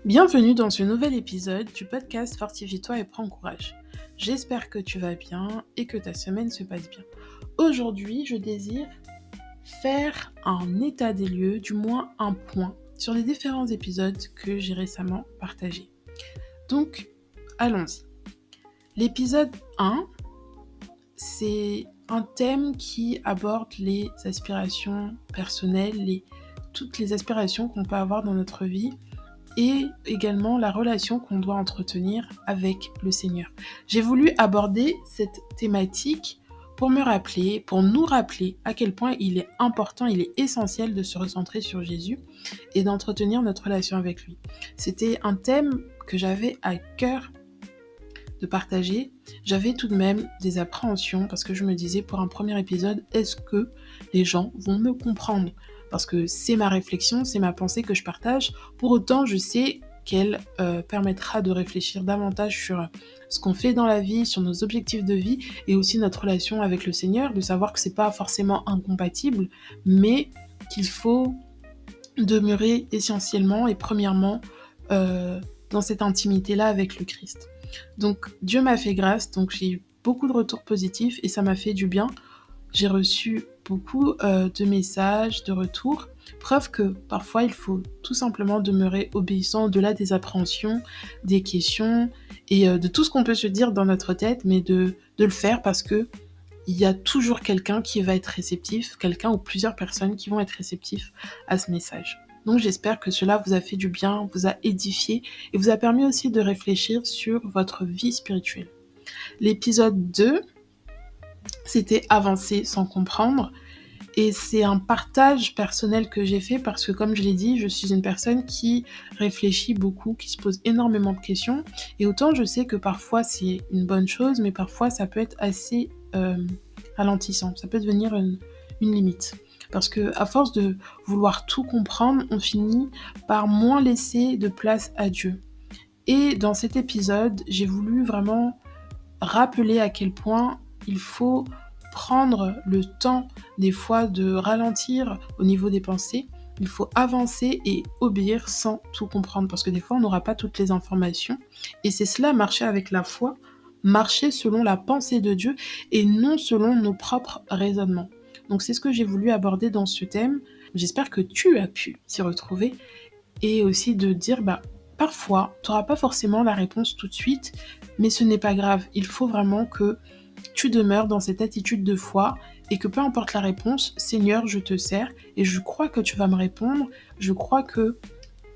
Bienvenue dans ce nouvel épisode du podcast Fortifie-toi et prends courage. J'espère que tu vas bien et que ta semaine se passe bien. Aujourd'hui, je désire faire un état des lieux, du moins un point, sur les différents épisodes que j'ai récemment partagés. Donc, allons-y. L'épisode 1, c'est un thème qui aborde les aspirations personnelles, toutes les aspirations qu'on peut avoir dans notre vie, et également la relation qu'on doit entretenir avec le Seigneur. J'ai voulu aborder cette thématique pour nous rappeler à quel point il est important, il est essentiel de se recentrer sur Jésus et d'entretenir notre relation avec lui. C'était un thème que j'avais à cœur de partager. J'avais tout de même des appréhensions parce que je me disais pour un premier épisode, est-ce que les gens vont me comprendre ? Parce que c'est ma réflexion, c'est ma pensée que je partage. Pour autant, je sais qu'elle permettra de réfléchir davantage sur ce qu'on fait dans la vie, sur nos objectifs de vie et aussi notre relation avec le Seigneur, de savoir que c'est pas forcément incompatible, mais qu'il faut demeurer essentiellement et premièrement dans cette intimité-là avec le Christ. Donc Dieu m'a fait grâce, donc j'ai eu beaucoup de retours positifs et ça m'a fait du bien. J'ai reçu beaucoup de messages, de retours, preuve que parfois il faut tout simplement demeurer obéissant au-delà des appréhensions, des questions et de tout ce qu'on peut se dire dans notre tête, mais de le faire parce que il y a toujours quelqu'un qui va être réceptif, quelqu'un ou plusieurs personnes qui vont être réceptifs à ce message. Donc j'espère que cela vous a fait du bien, vous a édifié et vous a permis aussi de réfléchir sur votre vie spirituelle. L'épisode 2, c'était avancer sans comprendre. Et c'est un partage personnel que j'ai fait parce que, comme je l'ai dit, je suis une personne qui réfléchit beaucoup, qui se pose énormément de questions. Et autant je sais que parfois c'est une bonne chose, mais parfois ça peut être assez ralentissant. Ça peut devenir une limite. Parce que à force de vouloir tout comprendre, on finit par moins laisser de place à Dieu. Et dans cet épisode, j'ai voulu vraiment rappeler à quel point il faut prendre le temps des fois de ralentir au niveau des pensées. Il faut avancer et obéir sans tout comprendre parce que des fois on n'aura pas toutes les informations et c'est cela marcher avec la foi, marcher selon la pensée de Dieu et non selon nos propres raisonnements. Donc c'est ce que j'ai voulu aborder dans ce thème. J'espère que tu as pu s'y retrouver et aussi de dire parfois tu n'auras pas forcément la réponse tout de suite, mais ce n'est pas grave. Il faut vraiment que tu demeures dans cette attitude de foi et que peu importe la réponse, Seigneur, je te sers et je crois que tu vas me répondre. Je crois que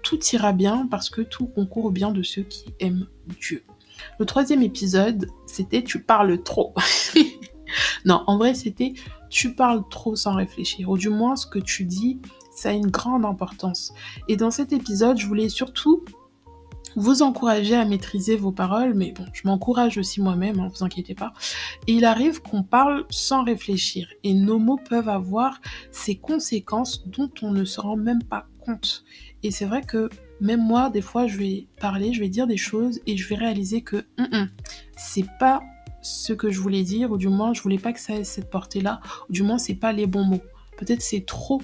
tout ira bien parce que tout concourt au bien de ceux qui aiment Dieu. Le 3e épisode, c'était tu parles trop. Non, en vrai, c'était tu parles trop sans réfléchir, ou du moins ce que tu dis, ça a une grande importance. Et dans cet épisode, je voulais surtout vous encourager à maîtriser vos paroles, mais bon, je m'encourage aussi moi-même, hein, vous inquiétez pas. Et il arrive qu'on parle sans réfléchir, et nos mots peuvent avoir ces conséquences dont on ne se rend même pas compte. Et c'est vrai que même moi, des fois, je vais parler, je vais dire des choses, et je vais réaliser que c'est pas ce que je voulais dire, ou du moins, je voulais pas que ça ait cette portée-là, ou du moins, c'est pas les bons mots. Peut-être c'est trop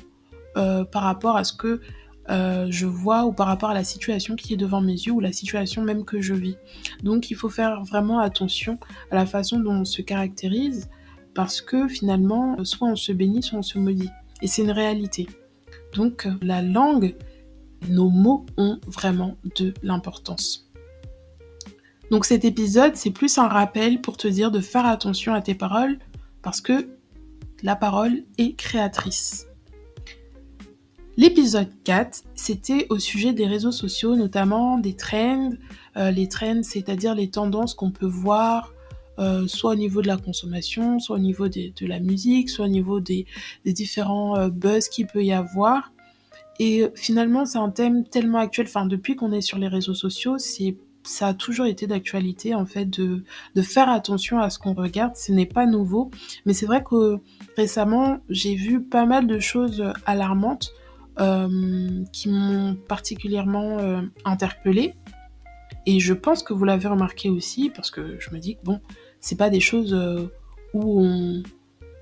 par rapport à ce que je vois ou par rapport à la situation qui est devant mes yeux ou la situation même que je vis. Donc il faut faire vraiment attention à la façon dont on se caractérise parce que finalement, soit on se bénit, soit on se maudit. Et c'est une réalité. Donc la langue, nos mots ont vraiment de l'importance. Donc cet épisode, c'est plus un rappel pour te dire de faire attention à tes paroles parce que la parole est créatrice. L'épisode 4, c'était au sujet des réseaux sociaux, notamment des trends. Les trends, c'est-à-dire les tendances qu'on peut voir, soit au niveau de la consommation, soit au niveau de la musique, soit au niveau des différents buzz qu'il peut y avoir. Et finalement, c'est un thème tellement actuel. Enfin, depuis qu'on est sur les réseaux sociaux, ça a toujours été d'actualité, en fait, de faire attention à ce qu'on regarde. Ce n'est pas nouveau. Mais c'est vrai que récemment, j'ai vu pas mal de choses alarmantes qui m'ont particulièrement interpellée. Et je pense que vous l'avez remarqué aussi, parce que je me dis que bon, c'est pas des choses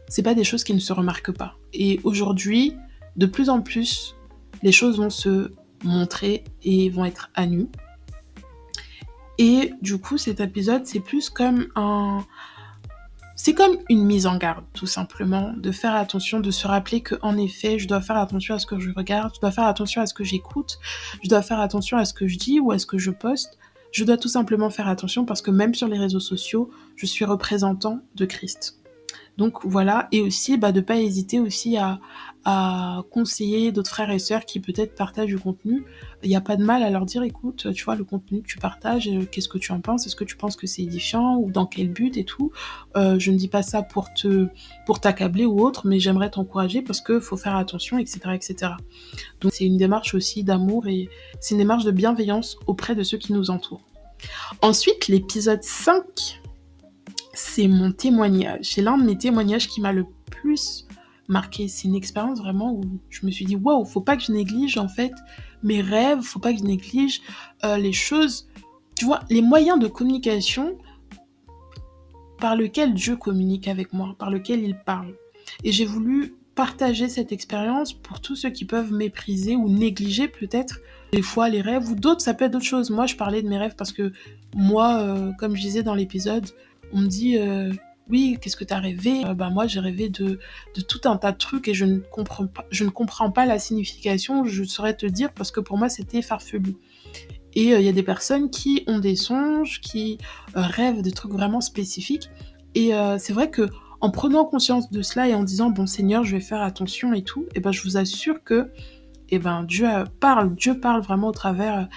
c'est pas des choses qui ne se remarquent pas. Et aujourd'hui, de plus en plus, les choses vont se montrer et vont être à nu. Et du coup, cet épisode, c'est plus comme c'est comme une mise en garde, tout simplement, de faire attention, de se rappeler qu'en effet, je dois faire attention à ce que je regarde, je dois faire attention à ce que j'écoute, je dois faire attention à ce que je dis ou à ce que je poste. Je dois tout simplement faire attention parce que même sur les réseaux sociaux, je suis représentant de Christ. Donc voilà, et aussi de pas hésiter aussi à conseiller d'autres frères et sœurs qui peut-être partagent du contenu. Il n'y a pas de mal à leur dire, écoute, tu vois, le contenu que tu partages, qu'est-ce que tu en penses? Est-ce que tu penses que c'est édifiant ou dans quel but et tout? Je ne dis pas ça pour t'accabler ou autre, mais j'aimerais t'encourager parce que faut faire attention, etc., etc. Donc c'est une démarche aussi d'amour et c'est une démarche de bienveillance auprès de ceux qui nous entourent. Ensuite, l'épisode 5, c'est mon témoignage. C'est l'un de mes témoignages qui m'a le plus marqué. C'est une expérience vraiment où je me suis dit, waouh, faut pas que je néglige en fait mes rêves, faut pas que je néglige les choses, tu vois, les moyens de communication par lesquels Dieu communique avec moi, par lesquels il parle. Et j'ai voulu partager cette expérience pour tous ceux qui peuvent mépriser ou négliger peut-être des fois les rêves ou d'autres, ça peut être d'autres choses. Moi, je parlais de mes rêves parce que moi, comme je disais dans l'épisode, on me dit oui, qu'est-ce que tu as rêvé? Moi, j'ai rêvé de tout un tas de trucs et je ne comprends pas la signification, je saurais te dire parce que pour moi, c'était farfelu. Et il y a des personnes qui ont des songes, qui rêvent de trucs vraiment spécifiques. Et c'est vrai que en prenant conscience de cela et en disant bon Seigneur, je vais faire attention et tout, et je vous assure que Dieu parle vraiment au travers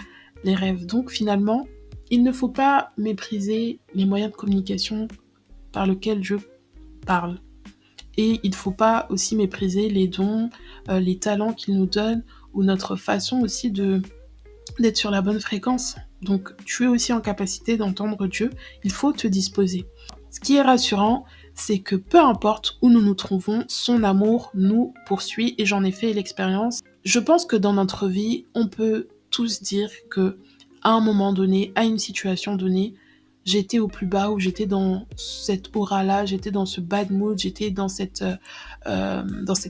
les rêves. Donc finalement, il ne faut pas mépriser les moyens de communication par lesquels Dieu parle. Et il ne faut pas aussi mépriser les dons, les talents qu'il nous donne, ou notre façon aussi d'être sur la bonne fréquence. Donc tu es aussi en capacité d'entendre Dieu, il faut te disposer. Ce qui est rassurant, c'est que peu importe où nous nous trouvons, son amour nous poursuit et j'en ai fait l'expérience. Je pense que dans notre vie, on peut tous dire que à un moment donné, à une situation donnée, j'étais au plus bas ou j'étais dans cette aura-là, j'étais dans ce bad mood, j'étais dans cette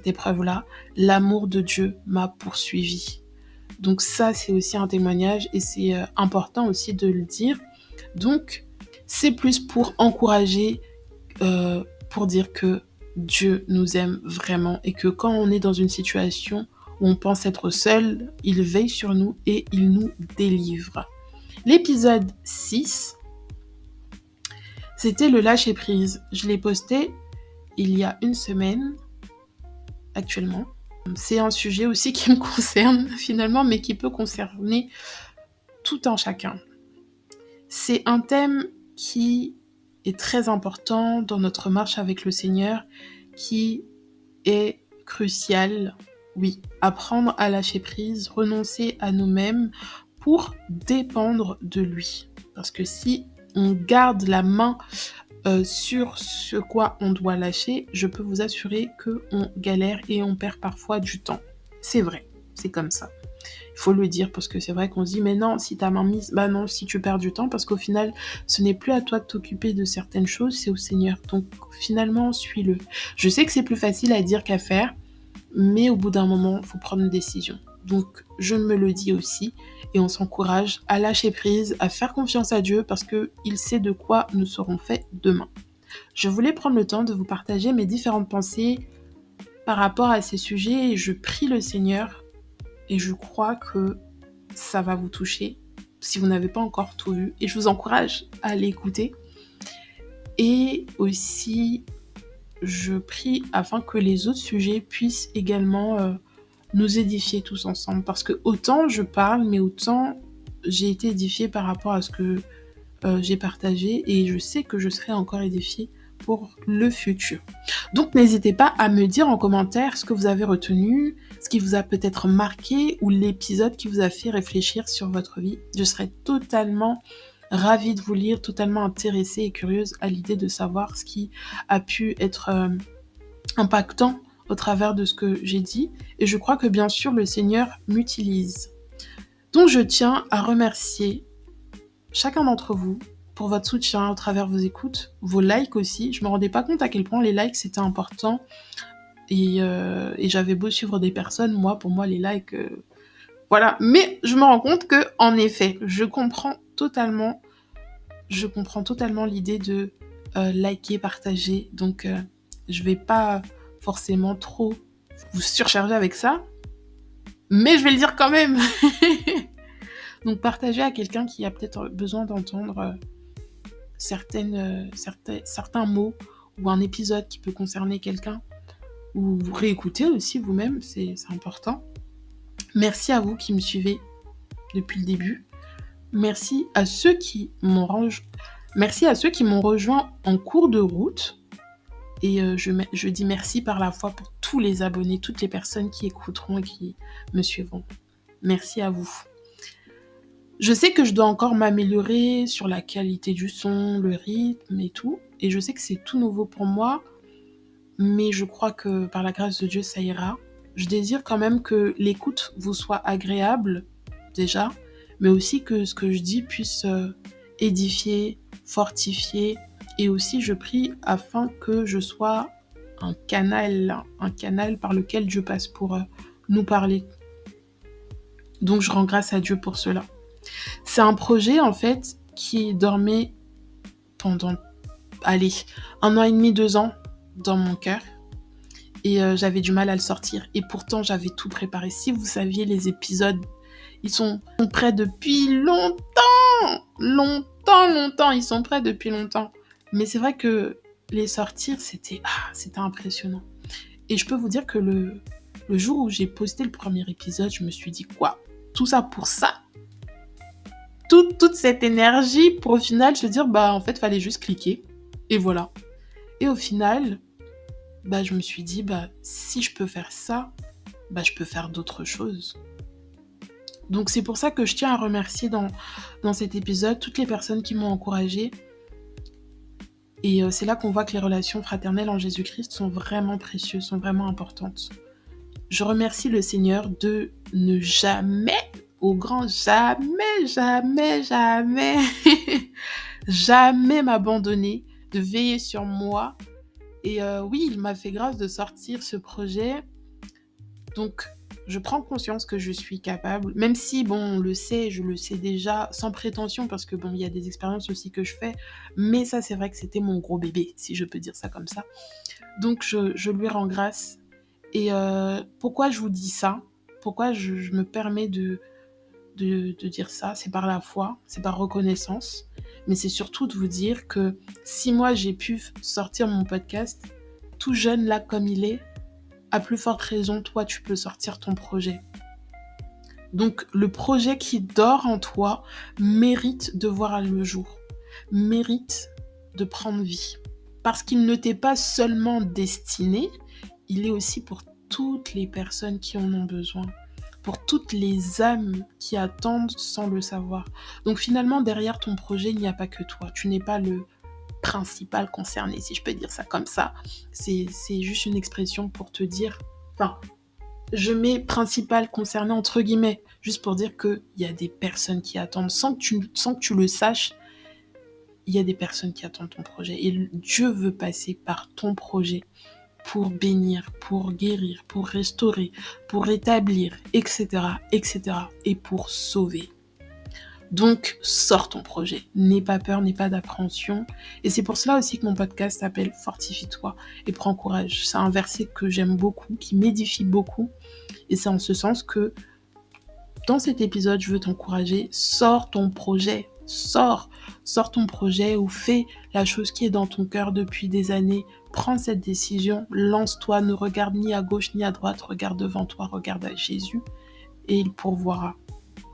épreuve-là. L'amour de Dieu m'a poursuivi. Donc ça, c'est aussi un témoignage et c'est important aussi de le dire. Donc, c'est plus pour encourager, pour dire que Dieu nous aime vraiment et que quand on est dans une situation où on pense être seul, il veille sur nous et il nous délivre. L'épisode 6, c'était le lâcher-prise. Je l'ai posté il y a une semaine, actuellement. C'est un sujet aussi qui me concerne finalement, mais qui peut concerner tout un chacun. C'est un thème qui est très important dans notre marche avec le Seigneur, qui est crucial. Oui, apprendre à lâcher prise, renoncer à nous-mêmes pour dépendre de lui. Parce que si on garde la main sur ce quoi on doit lâcher, je peux vous assurer qu'on galère et on perd parfois du temps. C'est vrai, c'est comme ça. Il faut le dire parce que c'est vrai qu'on se dit mais non, si ta main mise, non, si tu perds du temps parce qu'au final, ce n'est plus à toi de t'occuper de certaines choses, c'est au Seigneur. Donc finalement, suis-le. Je sais que c'est plus facile à dire qu'à faire, mais au bout d'un moment, il faut prendre une décision. Donc je me le dis aussi et on s'encourage à lâcher prise, à faire confiance à Dieu parce qu'il sait de quoi nous serons faits demain. Je voulais prendre le temps de vous partager mes différentes pensées par rapport à ces sujets et je prie le Seigneur et je crois que ça va vous toucher si vous n'avez pas encore tout vu. Et je vous encourage à l'écouter. Et aussi, je prie afin que les autres sujets puissent également nous édifier tous ensemble. Parce que autant je parle, mais autant j'ai été édifiée par rapport à ce que j'ai partagé. Et je sais que je serai encore édifiée pour le futur. Donc n'hésitez pas à me dire en commentaire ce que vous avez retenu, ce qui vous a peut-être marqué ou l'épisode qui vous a fait réfléchir sur votre vie. Je serais totalement ravie de vous lire, totalement intéressée et curieuse à l'idée de savoir ce qui a pu être impactant au travers de ce que j'ai dit. Et je crois que bien sûr le Seigneur m'utilise. Donc je tiens à remercier chacun d'entre vous pour votre soutien au travers vos écoutes, vos likes aussi. Je me rendais pas compte à quel point les likes c'était important et j'avais beau suivre des personnes, pour moi les likes Voilà, mais je me rends compte que, en effet, je comprends totalement l'idée de liker, partager. Donc, je vais pas forcément trop vous surcharger avec ça, mais je vais le dire quand même. Donc, partager à quelqu'un qui a peut-être besoin d'entendre certains mots ou un épisode qui peut concerner quelqu'un, ou vous réécouter aussi vous-même, c'est important. Merci à vous qui me suivez depuis le début. Merci à ceux qui m'ont rejoint en cours de route. Et je dis merci par la foi pour tous les abonnés, toutes les personnes qui écouteront et qui me suivront. Merci à vous. Je sais que je dois encore m'améliorer sur la qualité du son, le rythme et tout. Et je sais que c'est tout nouveau pour moi. Mais je crois que par la grâce de Dieu, ça ira. Je désire quand même que l'écoute vous soit agréable, déjà. Mais aussi que ce que je dis puisse édifier, fortifier. Et aussi, je prie afin que je sois un canal par lequel Dieu passe pour nous parler. Donc, je rends grâce à Dieu pour cela. C'est un projet, en fait, qui dormait pendant, 1 an et demi, 2 ans dans mon cœur. Et j'avais du mal à le sortir. Et pourtant, j'avais tout préparé. Si vous saviez, les épisodes, ils sont prêts depuis longtemps. Longtemps. Ils sont prêts depuis longtemps. Mais c'est vrai que les sortir, c'était impressionnant. Et je peux vous dire que le jour où j'ai posté le premier épisode, je me suis dit, quoi ? Tout ça pour ça ? Toute cette énergie pour au final se dire, en fait, fallait juste cliquer. Et voilà. Et au final, je me suis dit, si je peux faire ça, je peux faire d'autres choses. Donc c'est pour ça que je tiens à remercier dans cet épisode toutes les personnes qui m'ont encouragée. Et c'est là qu'on voit que les relations fraternelles en Jésus-Christ sont vraiment précieuses, sont vraiment importantes. Je remercie le Seigneur de ne jamais, au grand jamais, jamais m'abandonner, de veiller sur moi. Et oui, il m'a fait grâce de sortir ce projet. Donc, je prends conscience que je suis capable, même si, je le sais déjà, sans prétention, parce que, il y a des expériences aussi que je fais, mais ça, c'est vrai que c'était mon gros bébé, si je peux dire ça comme ça. Donc, je lui rends grâce. Et pourquoi je vous dis ça ? Pourquoi je me permets de dire ça ? C'est par la foi, c'est par reconnaissance, mais c'est surtout de vous dire que si moi, j'ai pu sortir mon podcast, tout jeune là comme il est, à plus forte raison, toi, tu peux sortir ton projet. Donc, le projet qui dort en toi mérite de voir le jour, mérite de prendre vie. Parce qu'il ne t'est pas seulement destiné, il est aussi pour toutes les personnes qui en ont besoin, pour toutes les âmes qui attendent sans le savoir. Donc, finalement, derrière ton projet, il n'y a pas que toi. Tu n'es pas le principal concerné, si je peux dire ça comme ça. C'est juste une expression pour te dire... je mets principal concerné entre guillemets, juste pour dire qu'il y a des personnes qui attendent, sans que tu le saches, il y a des personnes qui attendent ton projet. Et Dieu veut passer par ton projet pour bénir, pour guérir, pour restaurer, pour rétablir, etc., et pour sauver. Donc, sors ton projet. N'aie pas peur, n'aie pas d'appréhension. Et c'est pour cela aussi que mon podcast s'appelle « Fortifie-toi et prends courage ». C'est un verset que j'aime beaucoup, qui m'édifie beaucoup. Et c'est en ce sens que, dans cet épisode, je veux t'encourager. Sors ton projet. Sors ton projet ou fais la chose qui est dans ton cœur depuis des années. Prends cette décision. Lance-toi. Ne regarde ni à gauche ni à droite. Regarde devant toi. Regarde à Jésus. Et il pourvoira.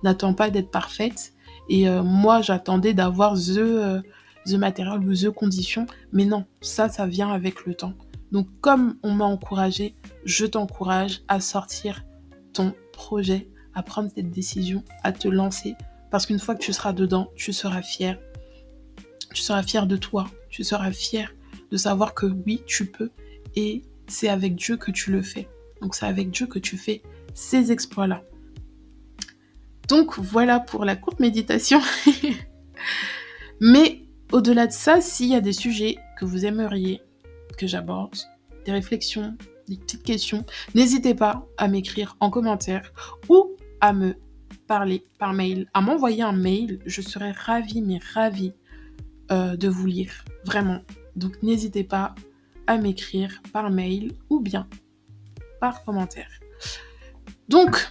N'attends pas d'être parfaite. Et moi, j'attendais d'avoir the matériel ou the condition. Mais non, ça vient avec le temps. Donc, comme on m'a encouragée, je t'encourage à sortir ton projet, à prendre cette décision, à te lancer. Parce qu'une fois que tu seras dedans, tu seras fier. Tu seras fier de toi. Tu seras fier de savoir que oui, tu peux. Et c'est avec Dieu que tu le fais. Donc, c'est avec Dieu que tu fais ces exploits-là. Donc voilà pour la courte méditation. Mais au-delà de ça, s'il y a des sujets que vous aimeriez que j'aborde, des réflexions, des petites questions, n'hésitez pas à m'écrire en commentaire ou à me parler par mail, à m'envoyer un mail. Je serais ravie, mais ravie de vous lire, vraiment. Donc n'hésitez pas à m'écrire par mail ou bien par commentaire. Donc,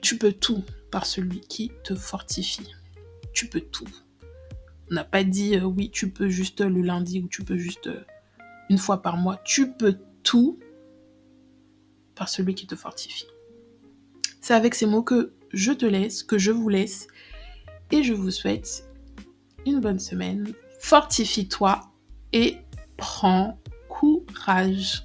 tu peux tout par celui qui te fortifie. Tu peux tout. On n'a pas dit oui, tu peux juste le lundi ou tu peux juste une fois par mois. Tu peux tout par celui qui te fortifie. C'est avec ces mots que je te laisse, que je vous laisse et je vous souhaite une bonne semaine. Fortifie-toi et prends courage.